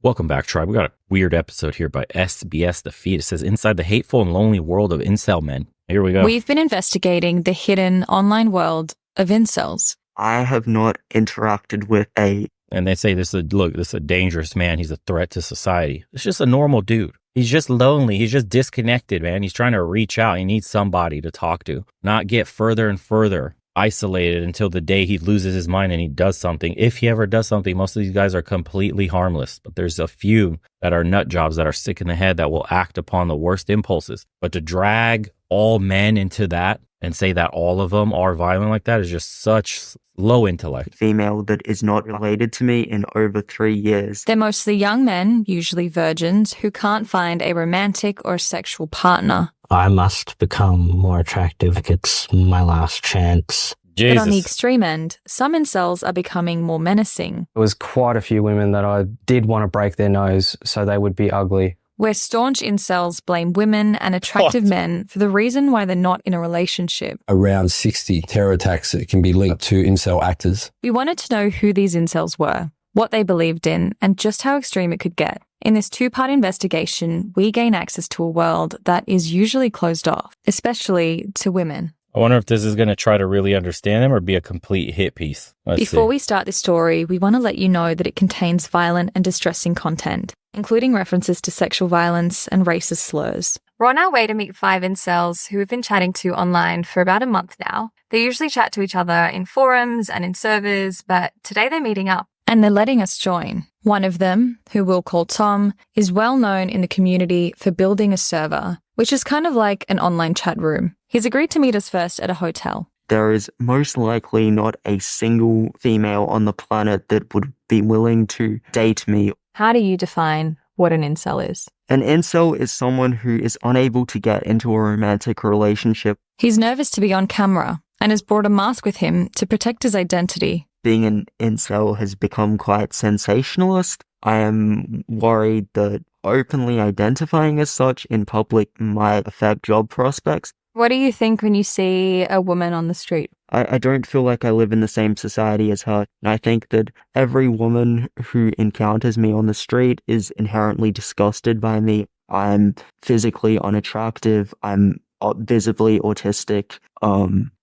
Welcome back, Tribe. We got a weird episode here by SBS The Feed. It says, inside the hateful and lonely world of incel men. Here we go. We've been investigating the hidden online world of incels. I have not interacted with And they say, this is a dangerous man. He's a threat to society. It's just a normal dude. He's just lonely. He's just disconnected, man. He's trying to reach out. He needs somebody to talk to, not get further and further isolated until the day he loses his mind and he does something. If he ever does something, most of these guys are completely harmless, but there's a few that are nut jobs that are sick in the head that will act upon the worst impulses. But to drag all men into that and say that all of them are violent like that is just such low intellect. Female that is not related to me in over 3 years. They're mostly young men, usually virgins, who can't find a romantic or sexual partner. I must become more attractive. It's my last chance. Jesus. But on the extreme end, some incels are becoming more menacing. There was quite a few women that I did want to break their nose so they would be ugly. Where staunch incels blame women and attractive men for the reason why they're not in a relationship. Around 60 terror attacks that can be linked to incel actors. We wanted to know who these incels were, what they believed in, and just how extreme it could get. In this two-part investigation, we gain access to a world that is usually closed off, especially to women. I wonder if this is going to try to really understand them or be a complete hit piece. Before we start this story, we want to let you know that it contains violent and distressing content, including references to sexual violence and racist slurs. We're on our way to meet 5 incels who we've been chatting to online for about a month now. They usually chat to each other in forums and in servers, but today they're meeting up. And they're letting us join. One of them, who we'll call Tom, is well known in the community for building a server, which is kind of like an online chat room. He's agreed to meet us first at a hotel. There is most likely not a single female on the planet that would be willing to date me. How do you define what an incel is? An incel is someone who is unable to get into a romantic relationship. He's nervous to be on camera and has brought a mask with him to protect his identity. Being an incel has become quite sensationalist. I am worried that openly identifying as such in public might affect job prospects. What do you think when you see a woman on the street? I don't feel like I live in the same society as her. And I think that every woman who encounters me on the street is inherently disgusted by me. I'm physically unattractive. I'm visibly autistic.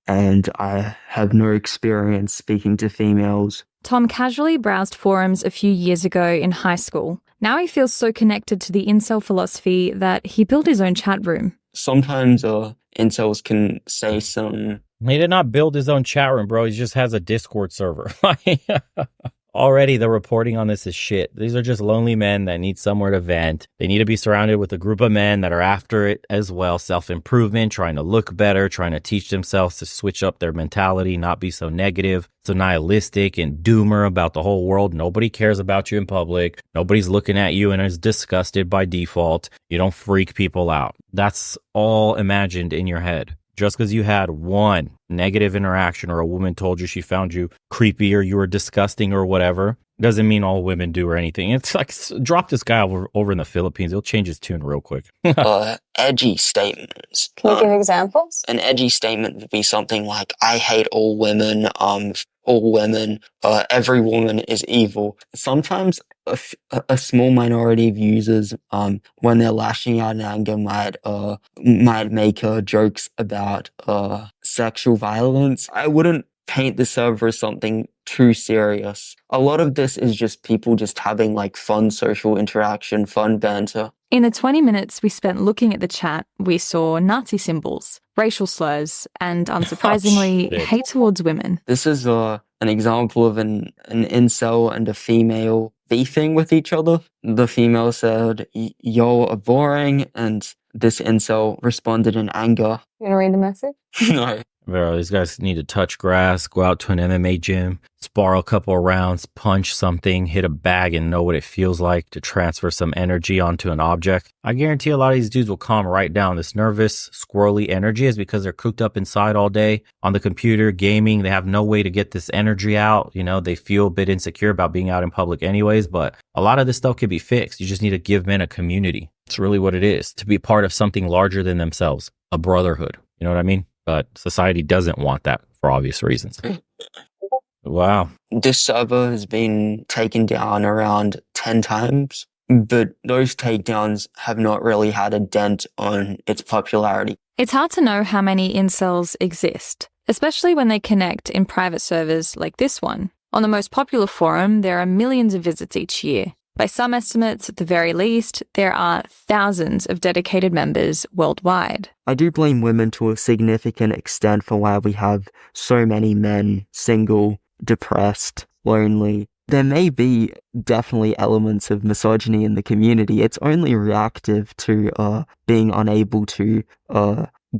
And I have no experience speaking to females. Tom casually browsed forums a few years ago in high school. Now he feels so connected to the incel philosophy that he built his own chat room. Sometimes incels can say some... He did not build his own chat room, bro. He just has a Discord server. Already the reporting on this is shit. These are just lonely men that need somewhere to vent. They need to be surrounded with a group of men that are after it as well. Self-improvement, trying to look better, trying to teach themselves to switch up their mentality, not be so negative, so nihilistic and doomer about the whole world. Nobody cares about you in public. Nobody's looking at you and is disgusted by default. You don't freak people out. That's all imagined in your head. Just because you had one negative interaction or a woman told you she found you creepy or you were disgusting or whatever, doesn't mean all women do or anything. It's like, drop this guy over in the Philippines. He'll change his tune real quick. Edgy statements. Can you give examples? An edgy statement would be something like, I hate all women, every woman is evil. Sometimes a small minority of users, when they're lashing out in anger, might make jokes about sexual violence. I wouldn't paint the server as something too serious. A lot of this is just people just having like fun social interaction, fun banter. In the 20 minutes we spent looking at the chat, we saw Nazi symbols, racial slurs, and unsurprisingly, hate towards women. This is an example of an incel and a female beefing with each other. The female said, "Y'all are boring," and this incel responded in anger. You want to read the message? No. Bro, these guys need to touch grass, go out to an MMA gym, spar a couple of rounds, punch something, hit a bag and know what it feels like to transfer some energy onto an object. I guarantee a lot of these dudes will calm right down. This nervous, squirrely energy is because they're cooped up inside all day on the computer, gaming. They have no way to get this energy out. You know, they feel a bit insecure about being out in public anyways, but a lot of this stuff can be fixed. You just need to give men a community. It's really what it is, to be part of something larger than themselves, a brotherhood. You know what I mean? But society doesn't want that for obvious reasons. Wow. This server has been taken down around 10 times, but those takedowns have not really had a dent on its popularity. It's hard to know how many incels exist, especially when they connect in private servers like this one. On the most popular forum, there are millions of visits each year. By some estimates, at the very least, there are thousands of dedicated members worldwide. I do blame women to a significant extent for why we have so many men single, depressed, lonely. There may be definitely elements of misogyny in the community. It's only reactive to being unable to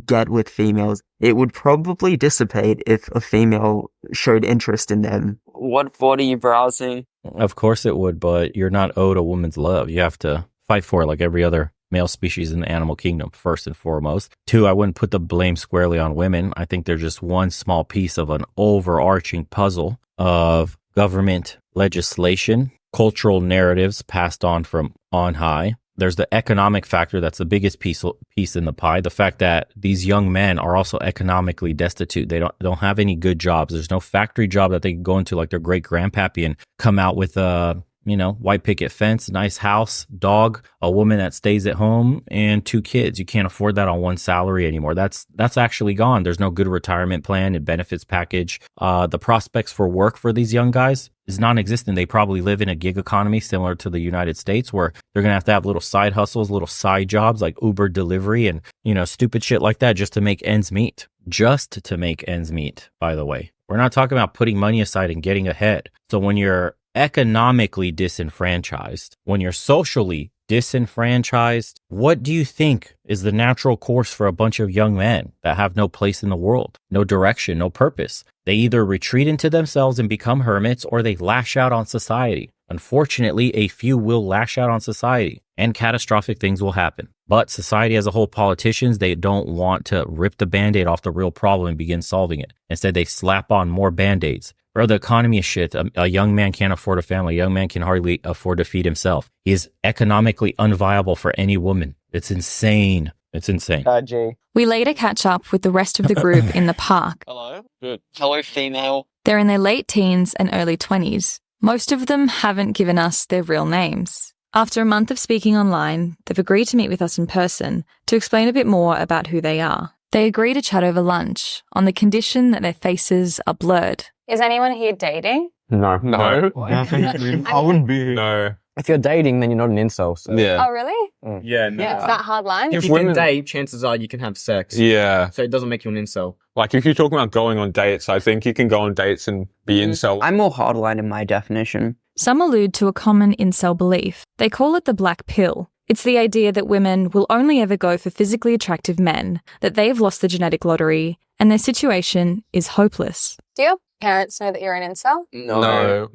get with females. It would probably dissipate if a female showed interest in them. What are you browsing? Of course it would, but you're not owed a woman's love. You have to fight for it like every other male species in the animal kingdom, first and foremost. Two, I wouldn't put the blame squarely on women. I think they're just one small piece of an overarching puzzle of government legislation, cultural narratives passed on from on high. There's the economic factor that's the biggest piece in the pie. The fact that these young men are also economically destitute. They don't have any good jobs. There's no factory job that they can go into like their great grandpappy and come out with white picket fence, nice house, dog, a woman that stays at home, and 2 kids. You can't afford that on one salary anymore. That's actually gone. There's no good retirement plan and benefits package. The prospects for work for these young guys is non-existent. They probably live in a gig economy similar to the United States where they're going to have little side hustles, little side jobs like Uber delivery and, stupid shit like that just to make ends meet. Just to make ends meet, by the way. We're not talking about putting money aside and getting ahead. So when you're economically disenfranchised, when you're socially disenfranchised, what do you think is the natural course for a bunch of young men that have no place in the world, no direction, no purpose? They either retreat into themselves and become hermits, or they lash out on society. Unfortunately, a few will lash out on society and catastrophic things will happen. But society as a whole, politicians, they don't want to rip the Band-Aid off the real problem and begin solving it. Instead, they slap on more Band-Aids. Bro, the economy is shit. A young man can't afford a family. A young man can hardly afford to feed himself. He is economically unviable for any woman. It's insane. It's insane. Jay. We later catch up with the rest of the group in the park. Hello? Good. Hello, female. They're in their late teens and early 20s. Most of them haven't given us their real names. After a month of speaking online, they've agreed to meet with us in person to explain a bit more about who they are. They agree to chat over lunch on the condition that their faces are blurred. Is anyone here dating? No. No. I wouldn't be. No. If you're dating, then you're not an incel. So. Yeah. Oh, really? Yeah, no. It's that hard line? If you can date, chances are you can have sex. Yeah. So it doesn't make you an incel. Like if you're talking about going on dates, I think you can go on dates and be incel. I'm more hardline in my definition. Some allude to a common incel belief. They call it the black pill. It's the idea that women will only ever go for physically attractive men, that they've lost the genetic lottery, and their situation is hopeless. Do your parents know that you're an incel? No.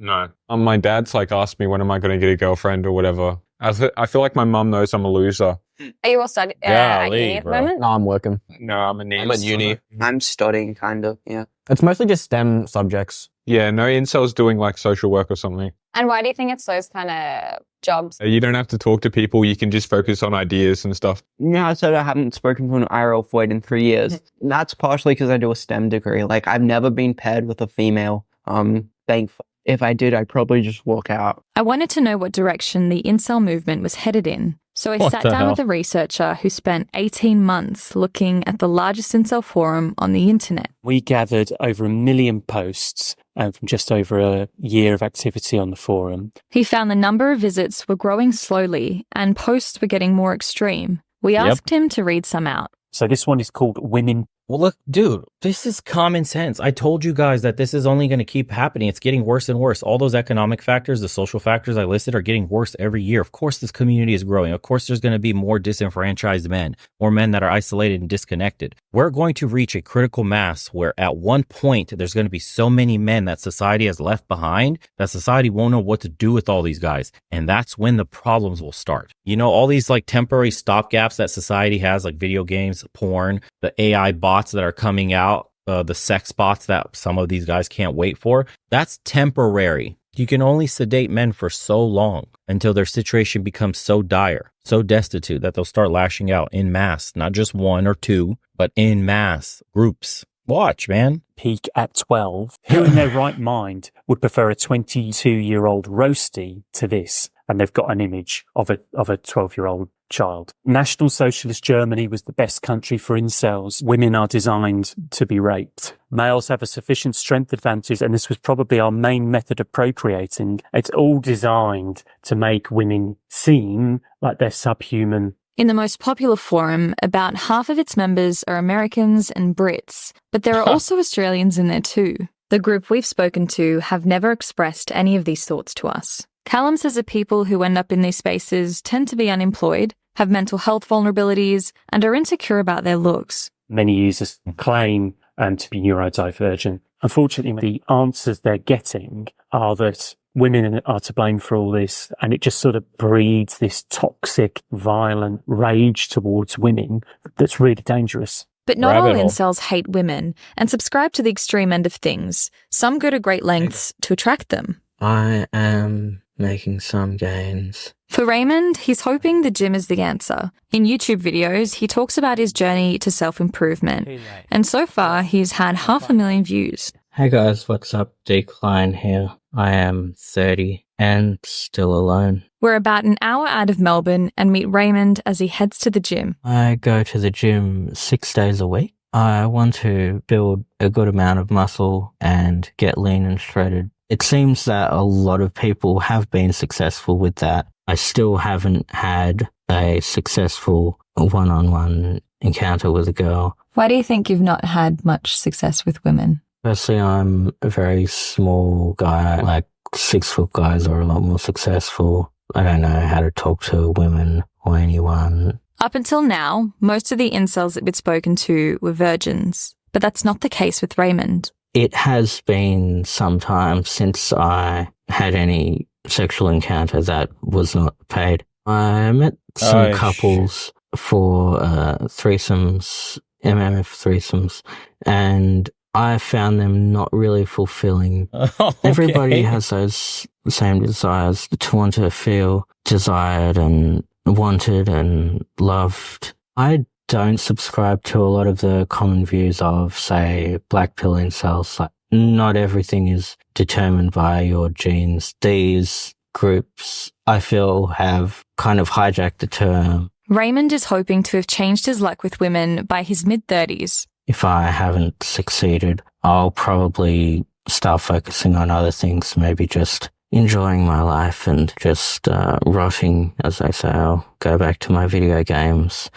My dad's like asked me when am I going to get a girlfriend or whatever. I feel like my mum knows I'm a loser. Are you all studying at uni at the moment? No, I'm working. No, I'm at uni. I'm studying, kind of, yeah. It's mostly just STEM subjects. Yeah, no incel's doing like social work or something. And why do you think it's those kind of jobs? You don't have to talk to people. You can just focus on ideas and stuff. Yeah, I said I haven't spoken to an IRL Floyd in 3 years. That's partially because I do a STEM degree. Like, I've never been paired with a female. Thankful. If I did, I'd probably just walk out. I wanted to know what direction the incel movement was headed in. So I sat down with a researcher who spent 18 months looking at the largest incel forum on the internet. We gathered over 1 million posts from just over a year of activity on the forum. He found the number of visits were growing slowly and posts were getting more extreme. We asked him to read some out. So this one is called Women. Well, look, dude, this is common sense. I told you guys that this is only going to keep happening. It's getting worse and worse. All those economic factors, the social factors I listed are getting worse every year. Of course, this community is growing. Of course, there's going to be more disenfranchised men, more men that are isolated and disconnected. We're going to reach a critical mass where at one point, there's going to be so many men that society has left behind that society won't know what to do with all these guys. And that's when the problems will start. You know, all these like temporary stopgaps that society has, like video games, porn, the AI bots that are coming out, the sex bots that some of these guys can't wait for, that's temporary. You can only sedate men for so long until their situation becomes so dire, so destitute that they'll start lashing out in mass, not just one or two, but in mass groups. Watch, man. Peak at 12. Who in their right mind would prefer a 22-year-old roastie to this? And they've got an image of a 12-year-old child. National Socialist Germany was the best country for incels. Women are designed to be raped. Males have a sufficient strength advantage, and this was probably our main method of procreating. It's all designed to make women seem like they're subhuman. In the most popular forum, about half of its members are Americans and Brits, but there are also Australians in there too. The group we've spoken to have never expressed any of these thoughts to us. Callum says that people who end up in these spaces tend to be unemployed, have mental health vulnerabilities, and are insecure about their looks. Many users claim to be neurodivergent. Unfortunately, the answers they're getting are that women are to blame for all this, and it just sort of breeds this toxic, violent rage towards women that's really dangerous. But not all incels hate women and subscribe to the extreme end of things. Some go to great lengths to attract them. I am making some gains. For Raymond, he's hoping the gym is the answer. In YouTube videos, he talks about his journey to self-improvement. And so far, he's had 500,000 views. Hey guys, what's up? Decline here. I am 30 and still alone. We're about an hour out of Melbourne and meet Raymond as he heads to the gym. I go to the gym 6 days a week. I want to build a good amount of muscle and get lean and shredded. It seems that a lot of people have been successful with that. I still haven't had a successful one-on-one encounter with a girl. Why do you think you've not had much success with women? Firstly, I'm a very small guy. Like 6-foot guys are a lot more successful. I don't know how to talk to women or anyone. Up until now, most of the incels that we'd spoken to were virgins. But that's not the case with Raymond. It has been some time since I had any sexual encounter that was not paid. I met some couples for threesomes, MMF threesomes, and I found them not really fulfilling. Okay. Everybody has those same desires to want to feel desired and wanted and loved. I don't subscribe to a lot of the common views of, say, black pill incels. Like, not everything is determined by your genes. These groups, I feel, have kind of hijacked the term. Raymond is hoping to have changed his luck with women by his mid-30s. If I haven't succeeded, I'll probably start focusing on other things, maybe just enjoying my life and just rotting, as they say. I'll go back to my video games,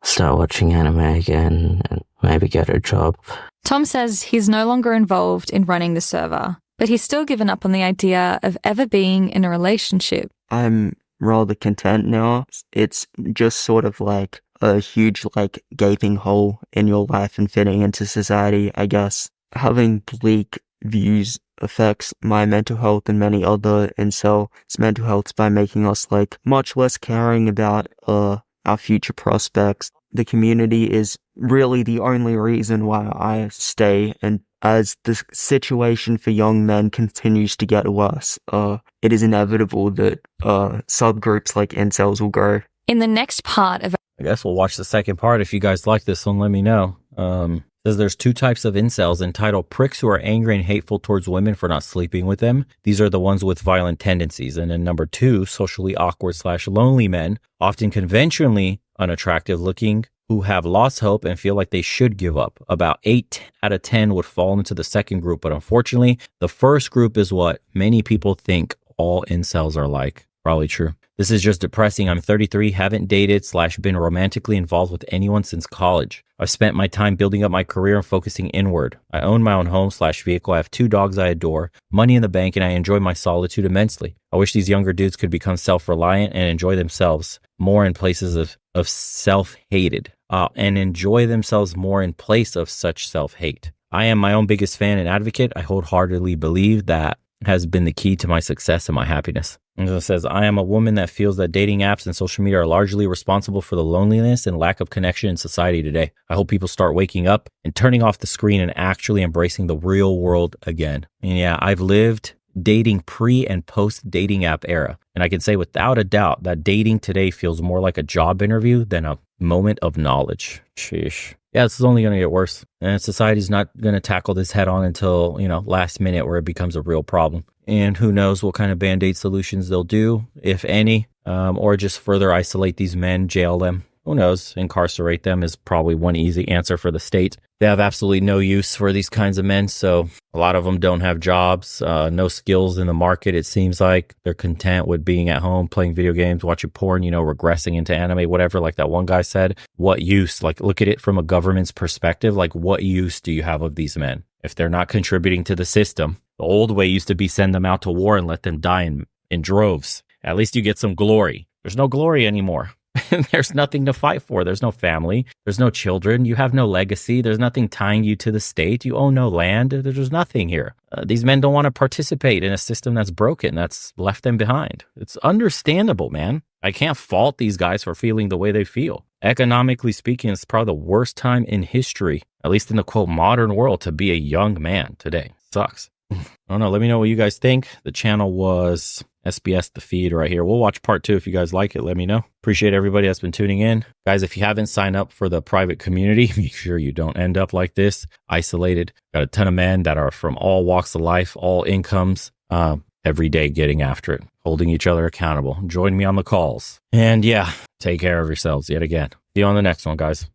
start watching anime again, and maybe get a job. Tom says he's no longer involved in running the server, but he's still given up on the idea of ever being in a relationship. I'm rather content now. It's just sort of like a huge, like, gaping hole in your life and fitting into society, I guess. Having bleak views affects my mental health and many other incels' mental health by making us, like, much less caring about our future prospects. The community is really the only reason why I stay, and as the situation for young men continues to get worse, it is inevitable that subgroups like incels will grow. In the next part of I guess we'll watch the second part. If you guys like this one, let me know. Says there's 2 types of incels entitled pricks who are angry and hateful towards women for not sleeping with them. These are the ones with violent tendencies. And then number 2, socially awkward / lonely men, often conventionally unattractive looking, who have lost hope and feel like they should give up. About 8 out of 10 would fall into the second group. But unfortunately, the first group is what many people think all incels are like. Probably true. This is just depressing. I'm 33, haven't dated / been romantically involved with anyone since college. I've spent my time building up my career and focusing inward. I own my own home / vehicle. I have 2 dogs I adore, money in the bank, and I enjoy my solitude immensely. I wish these younger dudes could become self-reliant and enjoy themselves more in places of self-hated, and enjoy themselves more in place of such self-hate. I am my own biggest fan and advocate. I wholeheartedly believe that has been the key to my success and my happiness. And it says, I am a woman that feels that dating apps and social media are largely responsible for the loneliness and lack of connection in society today. I hope people start waking up and turning off the screen and actually embracing the real world again. And yeah, I've lived dating pre and post dating app era. And I can say without a doubt that dating today feels more like a job interview than a moment of knowledge. Sheesh. Yeah, this is only going to get worse. And society's not going to tackle this head on until, last minute where it becomes a real problem. And who knows what kind of Band-Aid solutions they'll do, if any, or just further isolate these men, jail them. Who knows? Incarcerate them is probably one easy answer for the state. They have absolutely no use for these kinds of men. So a lot of them don't have jobs, no skills in the market. It seems like they're content with being at home, playing video games, watching porn, regressing into anime, whatever. Like that one guy said, what use? Like, look at it from a government's perspective. Like, what use do you have of these men if they're not contributing to the system? The old way used to be send them out to war and let them die in droves. At least you get some glory. There's no glory anymore. There's nothing to fight for. There's no family. There's no children. You have no legacy. There's nothing tying you to the state. You own no land. There's nothing here. These men don't want to participate in a system that's broken, that's left them behind. It's understandable, man. I can't fault these guys for feeling the way they feel. Economically speaking, it's probably the worst time in history, at least in the quote modern world, to be a young man today. Sucks. I don't know. Let me know what you guys think. The channel was SBS The Feed right here. We'll watch part 2 if you guys like it. Let me know. Appreciate everybody that's been tuning in. Guys, if you haven't signed up for the private community, make sure you don't end up like this, isolated. Got a ton of men that are from all walks of life, all incomes, every day getting after it, holding each other accountable. Join me on the calls. And yeah, take care of yourselves yet again. See you on the next one, guys.